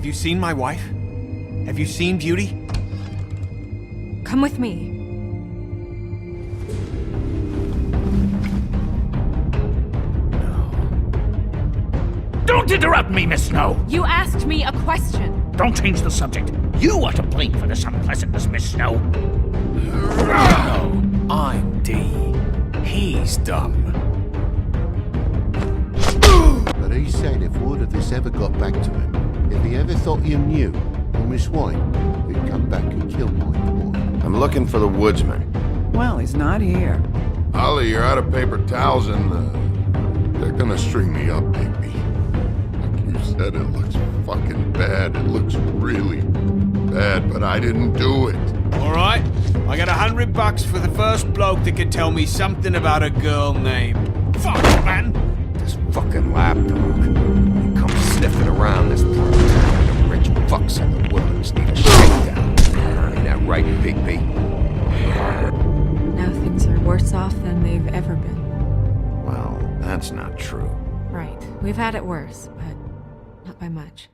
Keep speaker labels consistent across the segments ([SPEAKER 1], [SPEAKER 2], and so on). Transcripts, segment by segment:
[SPEAKER 1] Have you seen my wife? Have you seen Beauty?
[SPEAKER 2] Come with me.
[SPEAKER 3] Don't interrupt me, Miss Snow!
[SPEAKER 2] You asked me a question.
[SPEAKER 3] Don't change the subject. You are to blame for this unpleasantness, Miss Snow.
[SPEAKER 1] No, I'm D. He's dumb.
[SPEAKER 4] But he said if word of this ever got back to him, if he ever thought you knew, or Miss White, he'd come back and kill my boy.
[SPEAKER 5] I'm looking for the woodsman.
[SPEAKER 6] Well, he's not here.
[SPEAKER 5] Ollie, you're out of paper towels and they're gonna string me up, baby. Like you said, it looks fucking bad. It looks really bad, but I didn't do it.
[SPEAKER 1] Alright, I got $100 for the first bloke that can tell me something about a girl named... Fuck, man!
[SPEAKER 5] This fucking lapdog. He comes sniffing around this part of town. The rich fucks in the woodlands need a shakedown. Ain't that right, Bigby?
[SPEAKER 2] Now things are worse off than they've ever been.
[SPEAKER 5] Well, that's not true.
[SPEAKER 2] Right. We've had it worse, but not by much.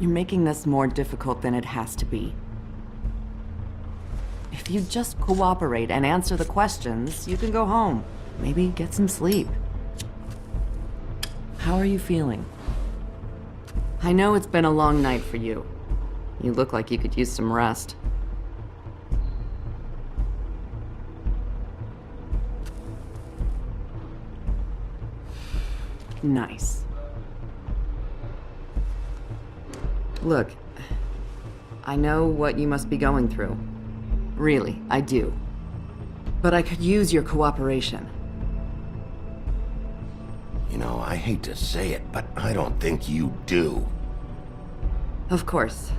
[SPEAKER 6] You're making this more difficult than it has to be. If you just cooperate and answer the questions, you can go home. Maybe get some sleep. How are you feeling? I know it's been a long night for you. You look like you could use some rest. Nice. Look, I know what you must be going through. Really, I do. But I could use your cooperation.
[SPEAKER 5] You know, I hate to say it, but I don't think you do.
[SPEAKER 6] Of course.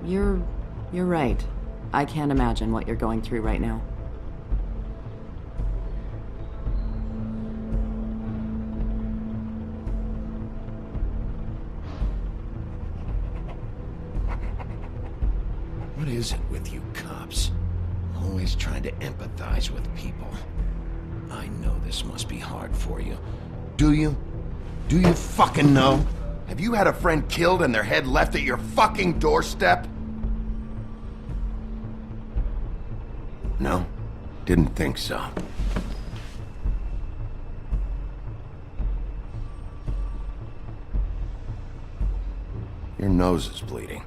[SPEAKER 6] You're right. I can't imagine what you're going through right now.
[SPEAKER 5] What is it with you cops? Always trying to empathize with people. I know this must be hard for you. Do you? Do you fucking know? Have you had a friend killed and their head left at your fucking doorstep? No? Didn't think so. Your nose is bleeding.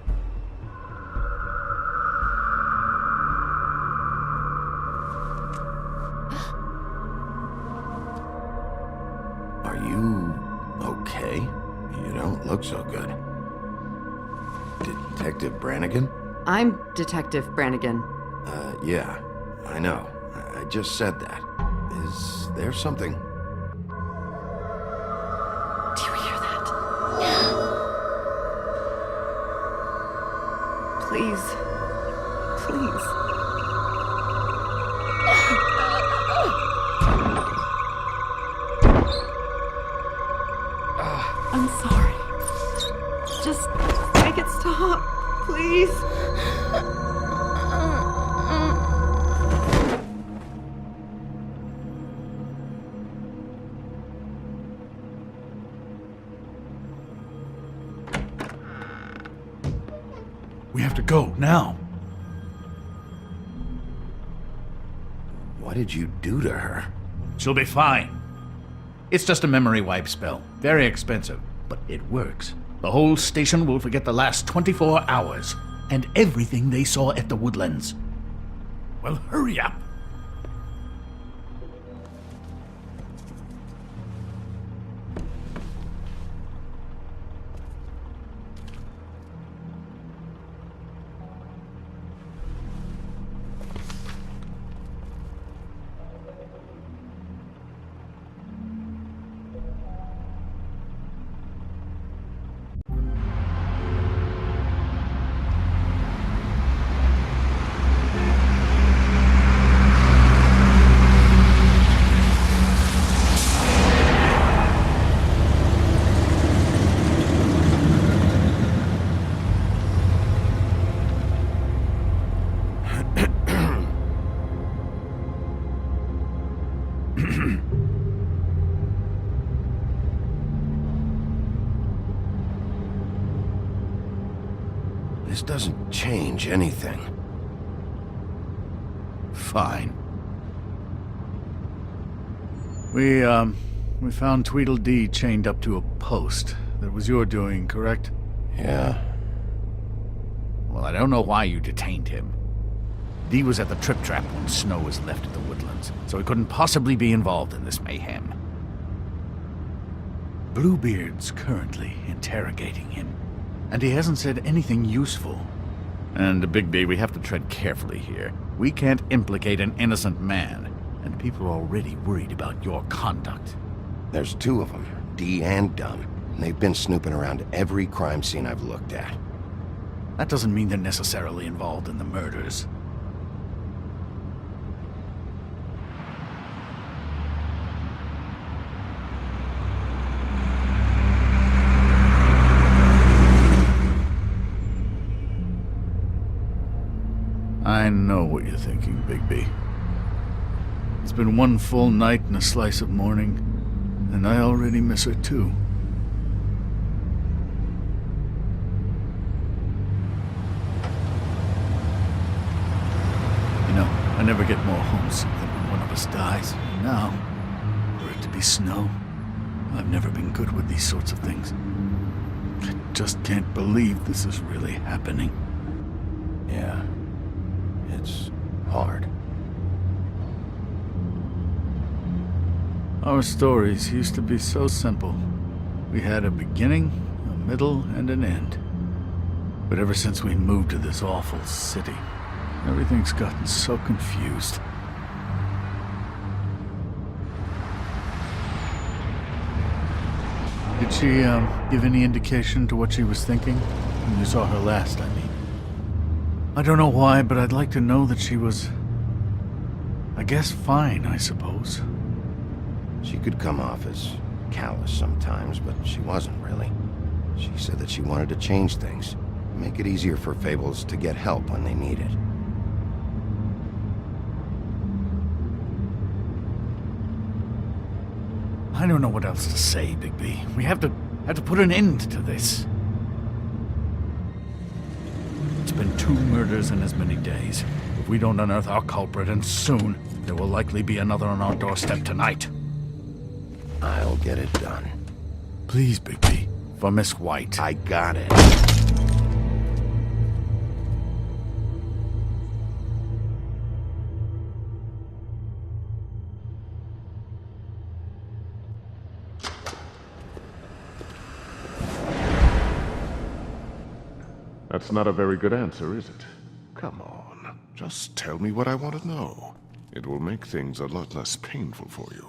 [SPEAKER 5] Are you okay? You don't look so good. Detective Brannigan?
[SPEAKER 6] I'm Detective Brannigan.
[SPEAKER 5] Yeah, I know. I just said that. Is there something?
[SPEAKER 6] Do you hear that? Please. Please. I'm sorry. Just make it stop, please.
[SPEAKER 3] We have to go, now.
[SPEAKER 5] What did you do to her?
[SPEAKER 3] She'll be fine. It's just a memory wipe spell. Very expensive, but it works. The whole station will forget the last 24 hours and everything they saw at the Woodlands. Well, hurry up.
[SPEAKER 5] This doesn't change anything.
[SPEAKER 3] Fine. We found Tweedledee chained up to a post. That was your doing, correct?
[SPEAKER 5] Yeah.
[SPEAKER 3] Well, I don't know why you detained him. Dee was at the Trip Trap when Snow was left at the Woodlands, so he couldn't possibly be involved in this mayhem. Bluebeard's currently interrogating him, and he hasn't said anything useful. And, Bigby, we have to tread carefully here. We can't implicate an innocent man, and people are already worried about your conduct.
[SPEAKER 5] There's two of them, Dee and Dunn, and they've been snooping around every crime scene I've looked at.
[SPEAKER 3] That doesn't mean they're necessarily involved in the murders. I know what you're thinking, Bigby. It's been one full night and a slice of morning, and I already miss her too. You know, I never get more homesick than when one of us dies. And now, for it to be Snow, I've never been good with these sorts of things. I just can't believe this is really happening.
[SPEAKER 5] Yeah. It's hard.
[SPEAKER 3] Our stories used to be so simple. We had a beginning, a middle, and an end. But ever since we moved to this awful city, everything's gotten so confused. Did she, give any indication to what she was thinking? When you saw her last, I mean. I don't know why, but I'd like to know that she was... I guess fine, I suppose.
[SPEAKER 5] She could come off as callous sometimes, but she wasn't really. She said that she wanted to change things, make it easier for Fables to get help when they need it.
[SPEAKER 3] I don't know what else to say, Bigby. We have to put an end to this. It's been 2 murders in as many days. If we don't unearth our culprit, and soon, there will likely be another on our doorstep tonight.
[SPEAKER 5] I'll get it done.
[SPEAKER 3] Please, Bigby. For Miss White.
[SPEAKER 5] I got it.
[SPEAKER 7] That's not a very good answer, is it? Come on, just tell me what I want to know. It will make things a lot less painful for you,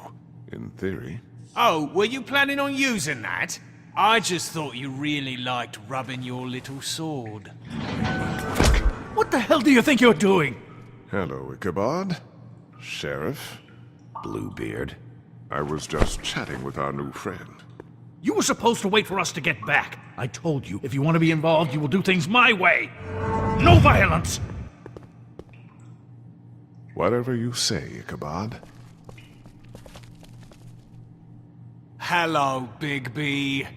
[SPEAKER 7] in theory.
[SPEAKER 1] Oh, were you planning on using that? I just thought you really liked rubbing your little sword.
[SPEAKER 3] What the hell do you think you're doing?
[SPEAKER 7] Hello, Ichabod. Sheriff.
[SPEAKER 5] Bluebeard.
[SPEAKER 7] I was just chatting with our new friend.
[SPEAKER 3] You were supposed to wait for us to get back. I told you, if you want to be involved, you will do things my way. No violence!
[SPEAKER 7] Whatever you say, Ichabod.
[SPEAKER 1] Hello, Bigby.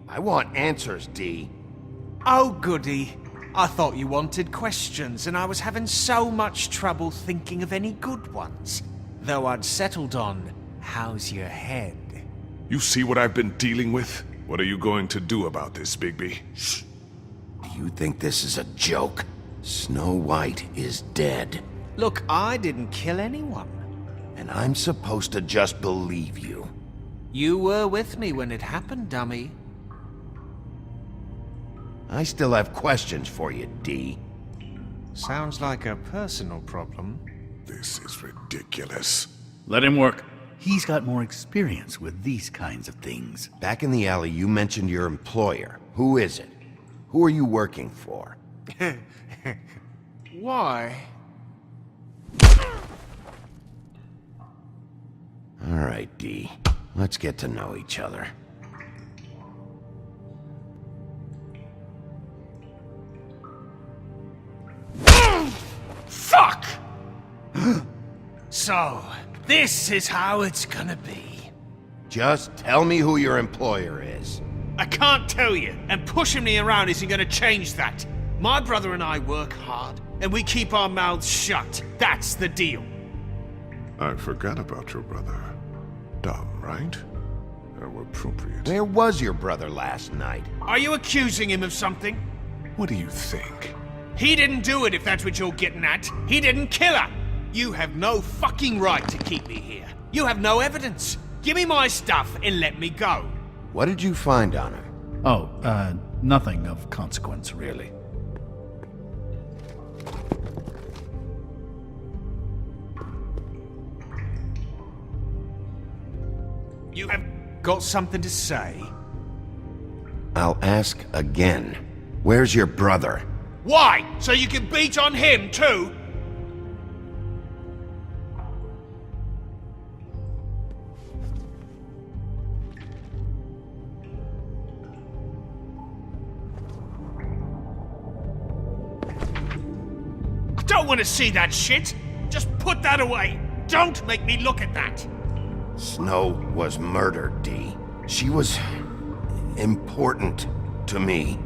[SPEAKER 5] I want answers, Dee.
[SPEAKER 1] Oh, goody. I thought you wanted questions, and I was having so much trouble thinking of any good ones. Though I'd settled on, how's your head?
[SPEAKER 7] You see what I've been dealing with? What are you going to do about this, Bigby?
[SPEAKER 5] Shh. Do you think this is a joke? Snow White is dead.
[SPEAKER 1] Look, I didn't kill anyone.
[SPEAKER 5] And I'm supposed to just believe you.
[SPEAKER 1] You were with me when it happened, dummy.
[SPEAKER 5] I still have questions for you, Dee.
[SPEAKER 1] Sounds like a personal problem.
[SPEAKER 7] This is ridiculous.
[SPEAKER 3] Let him work. He's got more experience with these kinds of things.
[SPEAKER 5] Back in the alley, you mentioned your employer. Who is it? Who are you working for?
[SPEAKER 1] Why?
[SPEAKER 5] All right, Dee. Let's get to know each other.
[SPEAKER 1] Fuck! So, this is how it's gonna be.
[SPEAKER 5] Just tell me who your employer is.
[SPEAKER 1] I can't tell you, and pushing me around isn't gonna change that. My brother and I work hard, and we keep our mouths shut. That's the deal.
[SPEAKER 7] I forgot about your brother. Dumb, right? How appropriate.
[SPEAKER 5] Where was your brother last night?
[SPEAKER 1] Are you accusing him of something?
[SPEAKER 7] What do you think?
[SPEAKER 1] He didn't do it, if that's what you're getting at. He didn't kill her. You have no fucking right to keep me here. You have no evidence. Give me my stuff and let me go.
[SPEAKER 5] What did you find on her?
[SPEAKER 3] Oh, nothing of consequence, really.
[SPEAKER 1] You have got something to say?
[SPEAKER 5] I'll ask again. Where's your brother?
[SPEAKER 1] Why? So you can beat on him, too? I don't want to see that shit! Just put that away! Don't make me look at that!
[SPEAKER 5] Snow was murdered, Dee. She was important to me.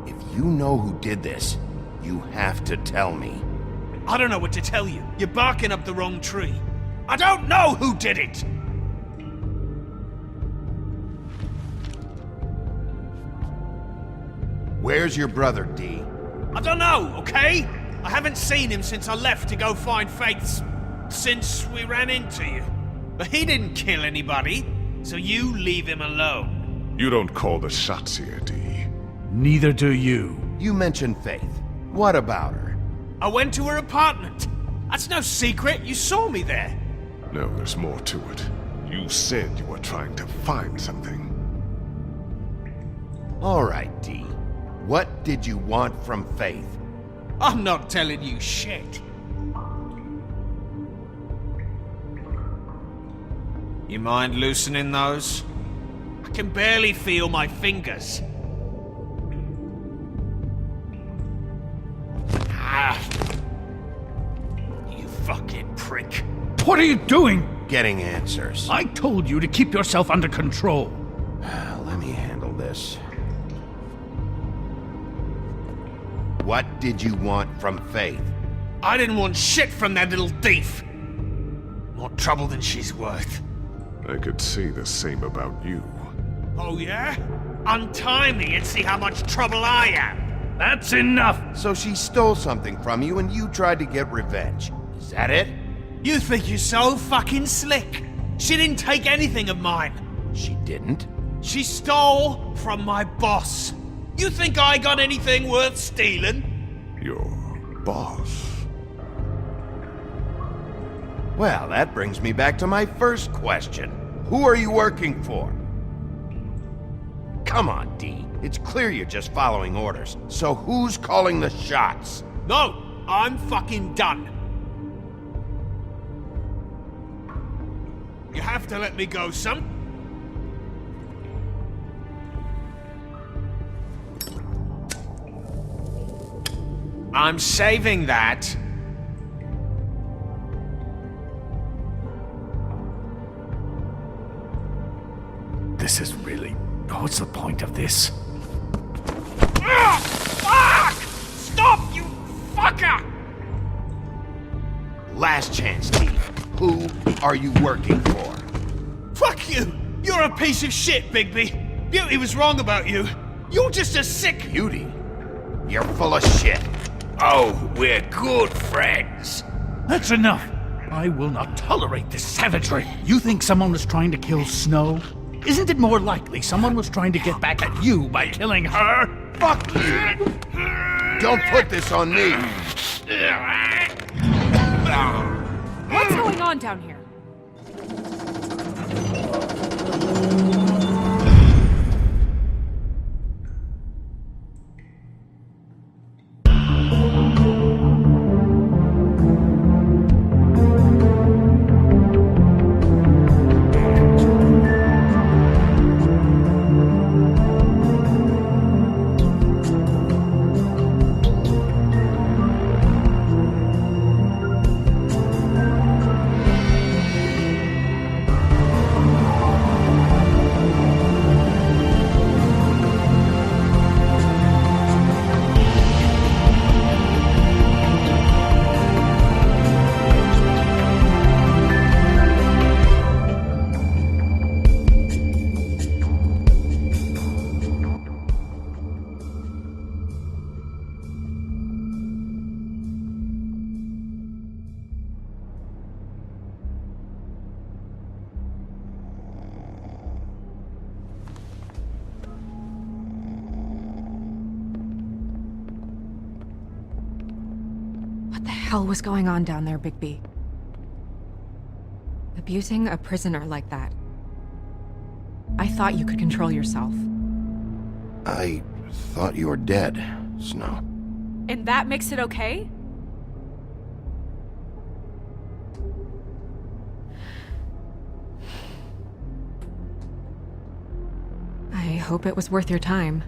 [SPEAKER 5] If you know who did this, you have to tell me.
[SPEAKER 1] I don't know what to tell you. You're barking up the wrong tree. I don't know who did it!
[SPEAKER 5] Where's your brother, Dee?
[SPEAKER 1] I don't know, okay? I haven't seen him since I left to go find Faith's... since we ran into you. But he didn't kill anybody, so you leave him alone.
[SPEAKER 7] You don't call the shots here, Dee.
[SPEAKER 3] Neither do you.
[SPEAKER 5] You mentioned Faith. What about her?
[SPEAKER 1] I went to her apartment. That's no secret, you saw me there.
[SPEAKER 7] No, there's more to it. You said you were trying to find something.
[SPEAKER 5] All right, Dee. What did you want from Faith?
[SPEAKER 1] I'm not telling you shit. You mind loosening those? I can barely feel my fingers. Ah. You fucking prick.
[SPEAKER 3] What are you doing?
[SPEAKER 5] Getting answers.
[SPEAKER 3] I told you to keep yourself under control.
[SPEAKER 5] Let me handle this. What did you want from Faith?
[SPEAKER 1] I didn't want shit from that little thief. More trouble than she's worth.
[SPEAKER 7] I could say the same about you.
[SPEAKER 1] Oh yeah? Untie me and see how much trouble I am.
[SPEAKER 3] That's enough!
[SPEAKER 5] So she stole something from you and you tried to get revenge. Is that it?
[SPEAKER 1] You think you're so fucking slick. She didn't take anything of mine.
[SPEAKER 5] She didn't?
[SPEAKER 1] She stole from my boss. You think I got anything worth stealing?
[SPEAKER 7] Your boss.
[SPEAKER 5] Well, that brings me back to my first question. Who are you working for? Come on, Dee. It's clear you're just following orders. So who's calling the shots?
[SPEAKER 1] No, I'm fucking done. You have to let me go, son. I'm saving that.
[SPEAKER 3] This is really... What's the point of this?
[SPEAKER 1] Ah, fuck! Stop, you fucker!
[SPEAKER 5] Last chance, Dee. Who are you working for?
[SPEAKER 1] Fuck you! You're a piece of shit, Bigby. Beauty was wrong about you. You're just a sick...
[SPEAKER 5] Beauty? You're full of shit.
[SPEAKER 1] Oh, we're good friends.
[SPEAKER 3] That's enough! I will not tolerate this savagery. You think someone was trying to kill Snow? Isn't it more likely someone was trying to get back at you by killing her?
[SPEAKER 5] Fuck you! Don't put this on me!
[SPEAKER 2] What's going on down here? hell was going on down there, Bigby? Abusing a prisoner like that. I thought you could control yourself.
[SPEAKER 5] I thought you were dead, Snow.
[SPEAKER 2] And that makes it okay? I hope it was worth your time.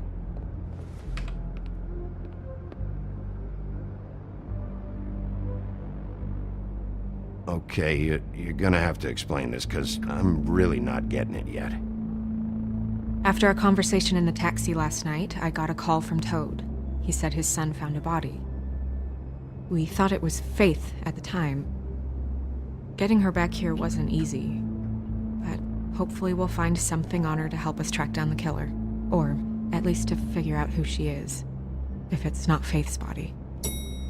[SPEAKER 5] Okay, you're gonna have to explain this, because I'm really not getting it yet.
[SPEAKER 2] After a conversation in the taxi last night, I got a call from Toad. He said his son found a body. We thought it was Faith at the time. Getting her back here wasn't easy, but hopefully we'll find something on her to help us track down the killer. Or at least to figure out who she is, if it's not Faith's body.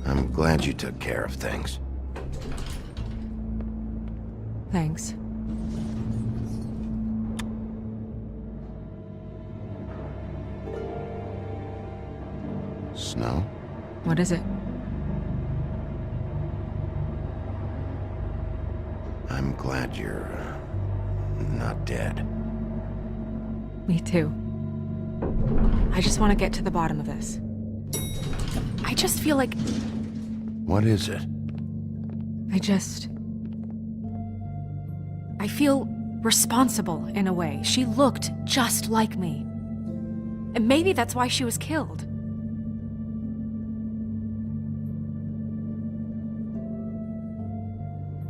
[SPEAKER 5] I'm glad you took care of things.
[SPEAKER 2] Thanks.
[SPEAKER 5] Snow?
[SPEAKER 2] What is it?
[SPEAKER 5] I'm glad you're, not dead.
[SPEAKER 2] Me too. I just want to get to the bottom of this. I just feel like...
[SPEAKER 5] What is it?
[SPEAKER 2] I feel responsible in a way. She looked just like me. And maybe that's why she was killed.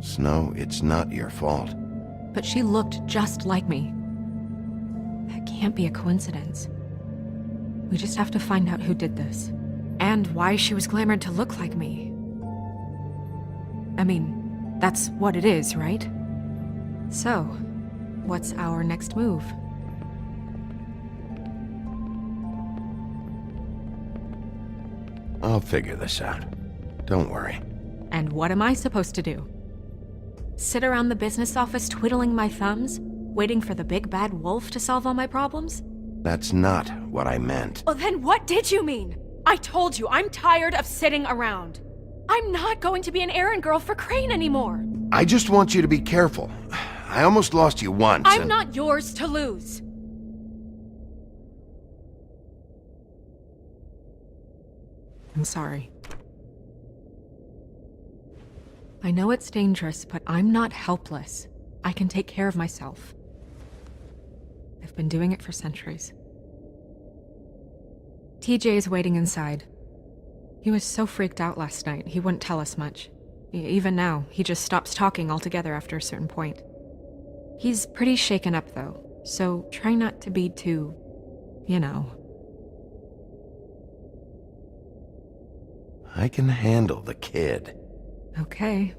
[SPEAKER 5] Snow, it's not your fault.
[SPEAKER 2] But she looked just like me. That can't be a coincidence. We just have to find out who did this. And why she was glamored to look like me. I mean, that's what it is, right? So, what's our next move?
[SPEAKER 5] I'll figure this out. Don't worry.
[SPEAKER 2] And what am I supposed to do? Sit around the business office twiddling my thumbs, waiting for the big bad wolf to solve all my problems?
[SPEAKER 5] That's not what I meant.
[SPEAKER 2] Well, then what did you mean? I told you, I'm tired of sitting around. I'm not going to be an errand girl for Crane anymore.
[SPEAKER 5] I just want you to be careful. I almost lost you once.
[SPEAKER 2] I'm not yours to lose. I'm sorry. I know it's dangerous, but I'm not helpless. I can take care of myself. I've been doing it for centuries. TJ is waiting inside. He was so freaked out last night, he wouldn't tell us much. Even now, he just stops talking altogether after a certain point. He's pretty shaken up, though, so try not to be too, you know.
[SPEAKER 5] I can handle the kid.
[SPEAKER 2] Okay.